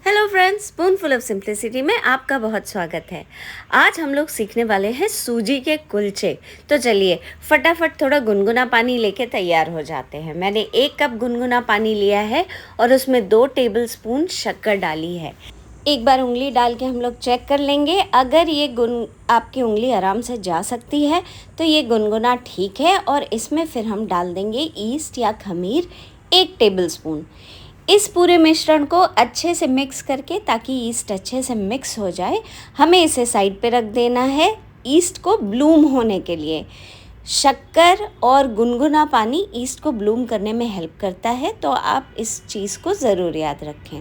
Hello friends, spoonful of simplicity में आपका बहुत स्वागत है। आज हम लोग सीखने वाले हैं सूजी के कुलचे। तो चलिए फटाफट थोड़ा गुनगुना पानी लेके तैयार हो जाते हैं। मैंने 1 कप गुनगुना पानी लिया है और उसमें 2 टेबलस्पून शक्कर डाली है। एक बार उंगली डाल के हम लोग चेक कर लेंगे। अगर ये आपकी उंगली आराम से जा सकती है तो ये गुनगुना ठीक है। और इसमें फिर हम डाल देंगे ईस्ट या खमीर 1 टेबलस्पून। इस पूरे मिश्रण को अच्छे से मिक्स करके, ताकि ईस्ट अच्छे से मिक्स हो जाए, हमें इसे साइड पे रख देना है ईस्ट को ब्लूम होने के लिए। शक्कर और गुनगुना पानी ईस्ट को ब्लूम करने में हेल्प करता है, तो आप इस चीज़ को ज़रूर याद रखें।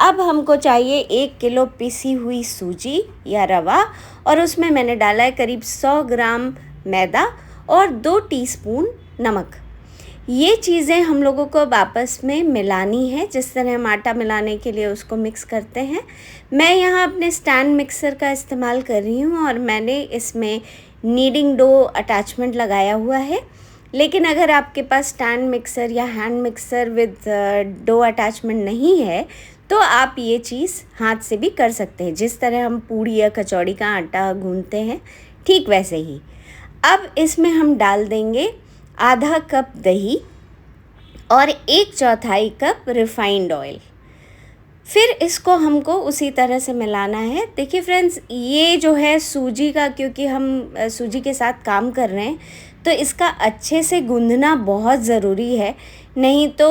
अब हमको चाहिए 1 किलो पिसी हुई सूजी या रवा, और उसमें मैंने डाला है करीब 100 ग्राम मैदा और 2 टीस्पून नमक। ये चीज़ें हम लोगों को आपस में मिलानी है, जिस तरह हम आटा मिलाने के लिए उसको मिक्स करते हैं। मैं यहाँ अपने स्टैंड मिक्सर का इस्तेमाल कर रही हूँ और मैंने इसमें नीडिंग डो अटैचमेंट लगाया हुआ है। लेकिन अगर आपके पास स्टैंड मिक्सर या hand mixer with dough attachment नहीं है तो आप ये चीज़ हाथ से भी कर सकते हैं। जिस तरह हम पूड़ी या कचौड़ी का आटा गूंथते हैं, ठीक वैसे ही। अब इसमें हम डाल देंगे आधा कप दही और 1/4 कप रिफाइंड ऑयल। फिर इसको हमको उसी तरह से मिलाना है। देखिए फ्रेंड्स, ये जो है सूजी का, क्योंकि हम सूजी के साथ काम कर रहे हैं, तो इसका अच्छे से गूंदना बहुत ज़रूरी है, नहीं तो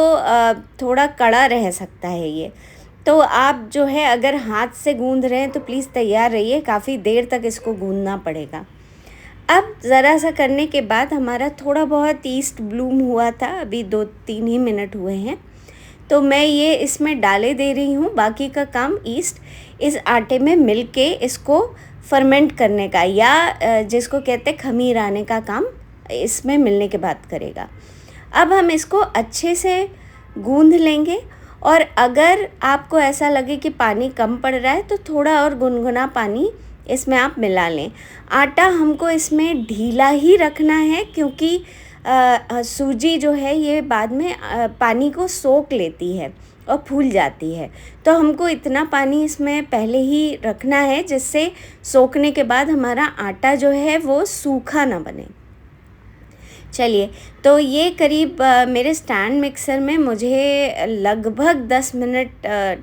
थोड़ा कड़ा रह सकता है ये। तो आप जो है अगर हाथ से गूंद रहे हैं तो प्लीज़ तैयार रहिए, काफ़ी देर तक इसको गूंदना पड़ेगा। अब ज़रा सा करने के बाद हमारा थोड़ा बहुत ईस्ट ब्लूम हुआ था, अभी 2-3 ही मिनट हुए हैं, तो मैं ये इसमें डाले दे रही हूँ। बाकी का काम ईस्ट इस आटे में मिल के इसको फर्मेंट करने का, या जिसको कहते हैं खमीर आने का काम, इसमें मिलने के बाद करेगा। अब हम इसको अच्छे से गूंद लेंगे, और अगर आपको ऐसा लगे कि पानी कम पड़ रहा है तो थोड़ा और गुनगुना पानी इसमें आप मिला लें। आटा हमको इसमें ढीला ही रखना है, क्योंकि सूजी जो है ये बाद में पानी को सोख लेती है और फूल जाती है। तो हमको इतना पानी इसमें पहले ही रखना है जिससे सोखने के बाद हमारा आटा जो है वो सूखा ना बने। चलिए, तो ये करीब मेरे स्टैंड मिक्सर में मुझे लगभग 10 मिनट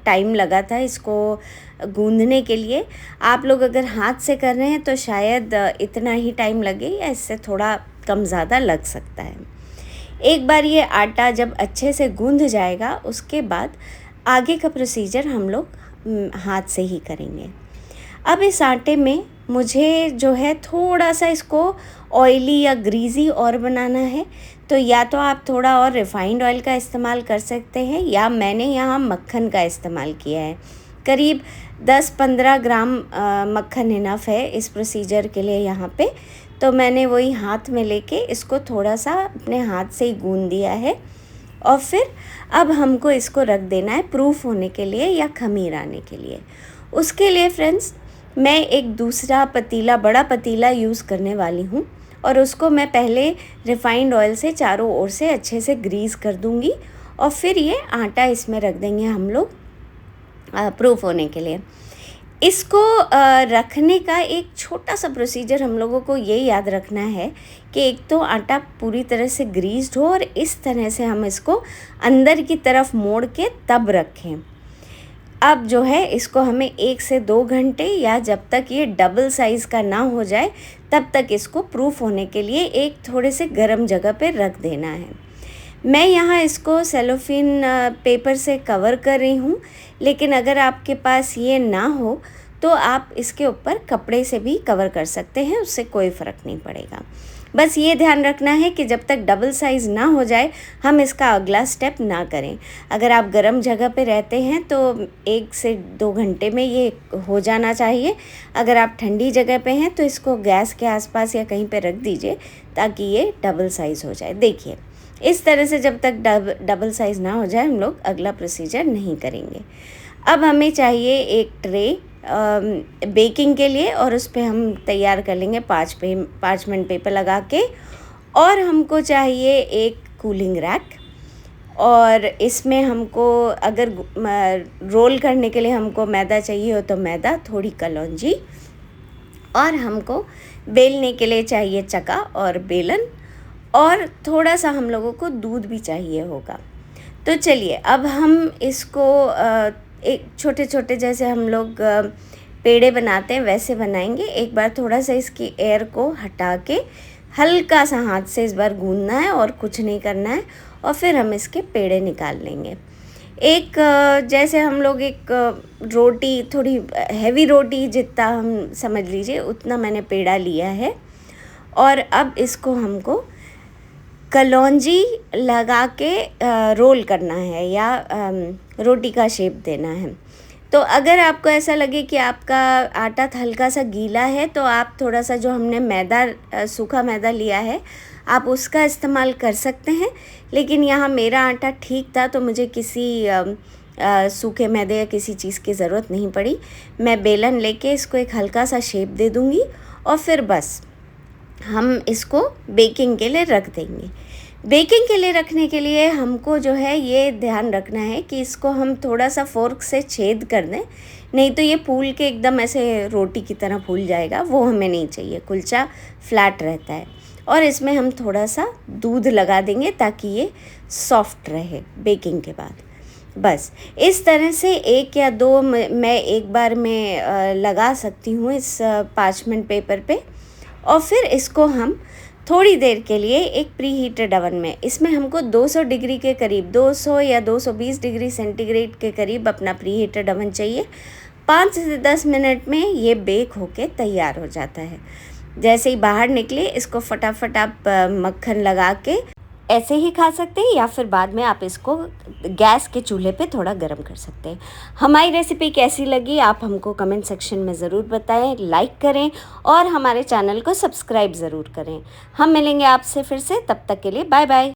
टाइम लगा था इसको गूंदने के लिए। आप लोग अगर हाथ से कर रहे हैं तो शायद इतना ही टाइम लगे, या इससे थोड़ा कम ज़्यादा लग सकता है। एक बार ये आटा जब अच्छे से गूंद जाएगा, उसके बाद आगे का प्रोसीजर हम लोग हाथ से ही करेंगे। अब इस आटे में मुझे जो है थोड़ा सा इसको ऑयली या ग्रीजी और बनाना है, तो या तो आप थोड़ा और रिफाइंड ऑयल का इस्तेमाल कर सकते हैं, या मैंने यहाँ मक्खन का इस्तेमाल किया है। करीब 10-15 ग्राम मक्खन इनफ है इस प्रोसीजर के लिए यहाँ पे। तो मैंने वही हाथ में लेके इसको थोड़ा सा अपने हाथ से ही गूंद दिया है, और फिर अब हमको इसको रख देना है प्रूफ होने के लिए या खमीर आने के लिए। उसके लिए फ्रेंड्स, मैं एक दूसरा पतीला, बड़ा पतीला यूज़ करने वाली हूँ, और उसको मैं पहले रिफाइंड ऑयल से चारों ओर से अच्छे से ग्रीस कर दूँगी, और फिर ये आटा इसमें रख देंगे हम लोग प्रूफ होने के लिए। इसको रखने का एक छोटा सा प्रोसीजर हम लोगों को ये याद रखना है कि एक तो आटा पूरी तरह से ग्रीस्ड हो, और इस तरह से हम इसको अंदर की तरफ मोड़ के तब रखें। अब जो है इसको हमें 1 से 2 घंटे, या जब तक ये डबल साइज़ का ना हो जाए तब तक इसको प्रूफ होने के लिए एक थोड़े से गर्म जगह पे रख देना है। मैं यहाँ इसको सेलोफिन पेपर से कवर कर रही हूँ, लेकिन अगर आपके पास ये ना हो तो आप इसके ऊपर कपड़े से भी कवर कर सकते हैं, उससे कोई फ़र्क नहीं पड़ेगा। बस ये ध्यान रखना है कि जब तक डबल साइज़ ना हो जाए हम इसका अगला स्टेप ना करें। अगर आप गर्म जगह पे रहते हैं तो 1 से 2 घंटे में ये हो जाना चाहिए। अगर आप ठंडी जगह पे हैं तो इसको गैस के आसपास या कहीं पे रख दीजिए, ताकि ये डबल साइज़ हो जाए। देखिए, इस तरह से जब तक डबल साइज़ ना हो जाए हम लोग अगला प्रोसीजर नहीं करेंगे। अब हमें चाहिए एक ट्रे बेकिंग के लिए, और उस पे हम तैयार कर लेंगे पार्चमेंट पेपर लगा के। और हमको चाहिए एक कूलिंग रैक। और इसमें हमको अगर रोल करने के लिए हमको मैदा चाहिए हो तो मैदा, थोड़ी कलौंजी, और हमको बेलने के लिए चाहिए चक्का और बेलन, और थोड़ा सा हम लोगों को दूध भी चाहिए होगा। तो चलिए अब हम इसको एक छोटे छोटे जैसे हम लोग पेड़े बनाते हैं वैसे बनाएंगे। एक बार थोड़ा सा इसकी एयर को हटा के हल्का सा हाथ से इस बार गूंदना है और कुछ नहीं करना है, और फिर हम इसके पेड़े निकाल लेंगे। एक जैसे हम लोग एक रोटी, थोड़ी हैवी रोटी जितना हम समझ लीजिए उतना मैंने पेड़ा लिया है, और अब इसको हमको कलौंजी लगा के रोल करना है या रोटी का शेप देना है। तो अगर आपको ऐसा लगे कि आपका आटा हल्का सा गीला है तो आप थोड़ा सा जो हमने मैदा, सूखा मैदा लिया है, आप उसका इस्तेमाल कर सकते हैं। लेकिन यहाँ मेरा आटा ठीक था तो मुझे किसी सूखे मैदे या किसी चीज़ की ज़रूरत नहीं पड़ी। मैं बेलन लेके इसको एक हल्का सा शेप दे दूँगी और फिर बस हम इसको बेकिंग के लिए रख देंगे। बेकिंग के लिए रखने के लिए हमको जो है ये ध्यान रखना है कि इसको हम थोड़ा सा फोर्क से छेद कर दें, नहीं तो ये फूल के एकदम ऐसे रोटी की तरह फूल जाएगा, वो हमें नहीं चाहिए। कुलचा फ्लैट रहता है। और इसमें हम थोड़ा सा दूध लगा देंगे ताकि ये सॉफ्ट रहे बेकिंग के बाद। बस इस तरह से एक या दो मैं एक बार में लगा सकती हूँ इस पार्चमेंट पेपर पे, और फिर इसको हम थोड़ी देर के लिए एक प्री हीटेड ओवन में, इसमें हमको 200 डिग्री के करीब, 200 या 220 डिग्री सेंटीग्रेड के करीब अपना प्री हीटेड ओवन चाहिए। 5 से 10 मिनट में ये बेक होके तैयार हो जाता है। जैसे ही बाहर निकले इसको फटाफट आप मक्खन लगा के ऐसे ही खा सकते हैं, या फिर बाद में आप इसको गैस के चूल्हे पे थोड़ा गर्म कर सकते हैं। हमारी रेसिपी कैसी लगी आप हमको कमेंट सेक्शन में ज़रूर बताएं, लाइक करें और हमारे चैनल को सब्सक्राइब ज़रूर करें। हम मिलेंगे आपसे फिर से, तब तक के लिए बाय बाय।